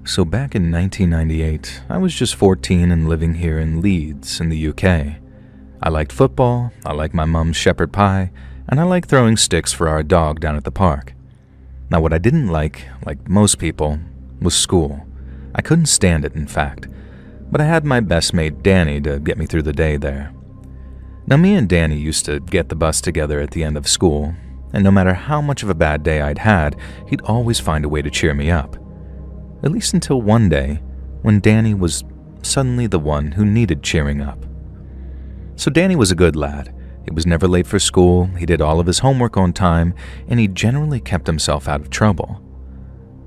So back in 1998, I was just 14 and living here in Leeds in the UK. I liked football, I liked my mum's shepherd pie, and I liked throwing sticks for our dog down at the park. Now what I didn't like most people, was school. I couldn't stand it, in fact, but I had my best mate Danny to get me through the day there. Now me and Danny used to get the bus together at the end of school, and no matter how much of a bad day I'd had, he'd always find a way to cheer me up. At least until one day, when Danny was suddenly the one who needed cheering up. So Danny was a good lad. He was never late for school, he did all of his homework on time, and he generally kept himself out of trouble.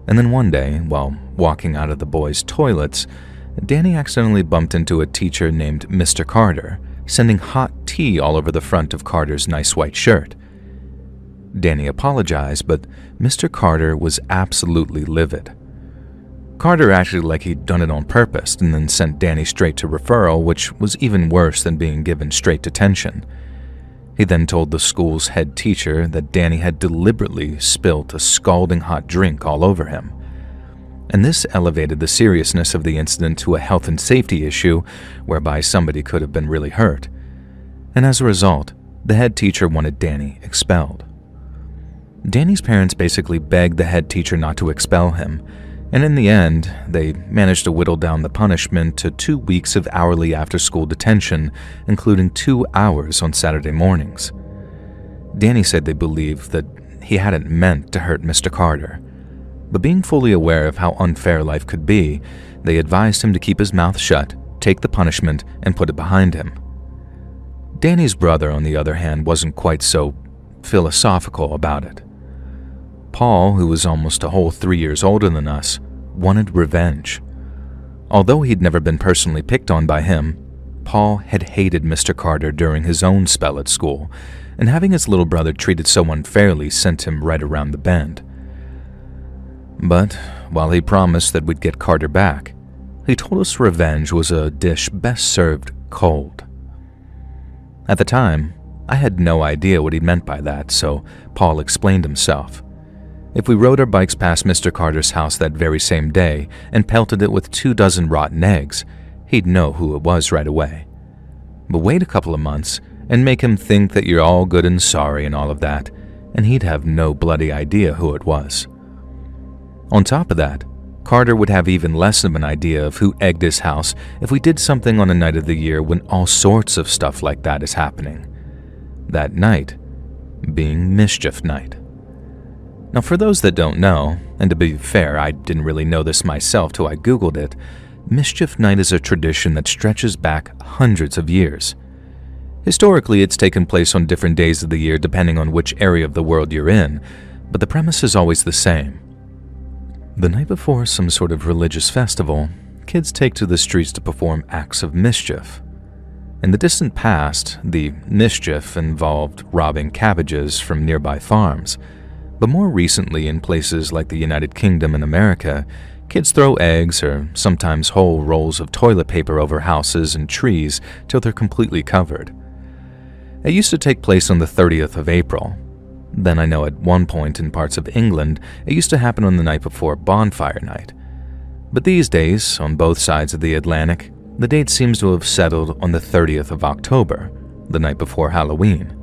And then one day, while walking out of the boys' toilets, Danny accidentally bumped into a teacher named Mr. Carter, sending hot tea all over the front of Carter's nice white shirt. Danny apologized, but Mr. Carter was absolutely livid. Carter acted like he'd done it on purpose and then sent Danny straight to referral, which was even worse than being given straight detention. He then told the school's head teacher that Danny had deliberately spilt a scalding hot drink all over him. And this elevated the seriousness of the incident to a health and safety issue whereby somebody could have been really hurt. And as a result, the head teacher wanted Danny expelled. Danny's parents basically begged the head teacher not to expel him, and in the end, they managed to whittle down the punishment to 2 weeks of hourly after-school detention, including 2 hours on Saturday mornings. Danny said they believed that he hadn't meant to hurt Mr. Carter, but being fully aware of how unfair life could be, they advised him to keep his mouth shut, take the punishment, and put it behind him. Danny's brother, on the other hand, wasn't quite so philosophical about it. Paul, who was almost a whole 3 years older than us, wanted revenge. Although he'd never been personally picked on by him, Paul had hated Mr. Carter during his own spell at school, and having his little brother treated so unfairly sent him right around the bend. But while he promised that we'd get Carter back, he told us revenge was a dish best served cold. At the time, I had no idea what he meant by that, so Paul explained himself. If we rode our bikes past Mr. Carter's house that very same day and pelted it with 24 rotten eggs, he'd know who it was right away. But wait a couple of months and make him think that you're all good and sorry and all of that, and he'd have no bloody idea who it was. On top of that, Carter would have even less of an idea of who egged his house if we did something on a night of the year when all sorts of stuff like that is happening. That night being Mischief Night. Now, for those that don't know, and to be fair, I didn't really know this myself till I Googled it, Mischief Night is a tradition that stretches back hundreds of years. Historically, it's taken place on different days of the year depending on which area of the world you're in, but the premise is always the same. The night before some sort of religious festival, kids take to the streets to perform acts of mischief. In the distant past, the mischief involved robbing cabbages from nearby farms. But more recently, in places like the United Kingdom and America, kids throw eggs or sometimes whole rolls of toilet paper over houses and trees till they're completely covered. It used to take place on the 30th of April. Then I know at one point in parts of England, it used to happen on the night before bonfire night. But these days, on both sides of the Atlantic, the date seems to have settled on the 30th of October, the night before Halloween.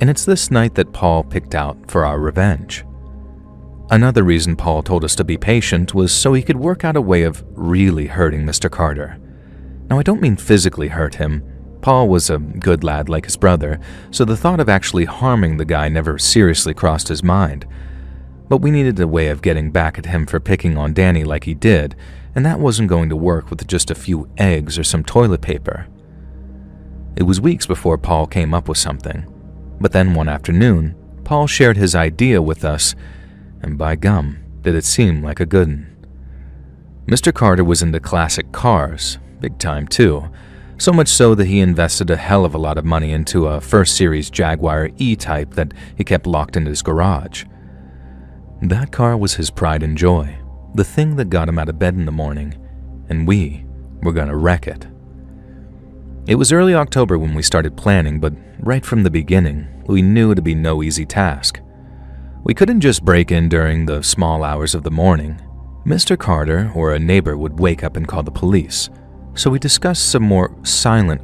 And it's this night that Paul picked out for our revenge. Another reason Paul told us to be patient was so he could work out a way of really hurting Mr. Carter. Now, I don't mean physically hurt him. Paul was a good lad like his brother, so the thought of actually harming the guy never seriously crossed his mind. But we needed a way of getting back at him for picking on Danny like he did, and that wasn't going to work with just a few eggs or some toilet paper. It was weeks before Paul came up with something. But then one afternoon, Paul shared his idea with us, and by gum, did it seem like a good one. Mr. Carter was into classic cars, big time too, so much so that he invested a hell of a lot of money into a first series Jaguar E-Type that he kept locked in his garage. That car was his pride and joy, the thing that got him out of bed in the morning, and we were gonna wreck it. It was early October when we started planning, but right from the beginning, we knew it'd be no easy task. We couldn't just break in during the small hours of the morning. Mr. Carter or a neighbor would wake up and call the police, so we discussed some more silent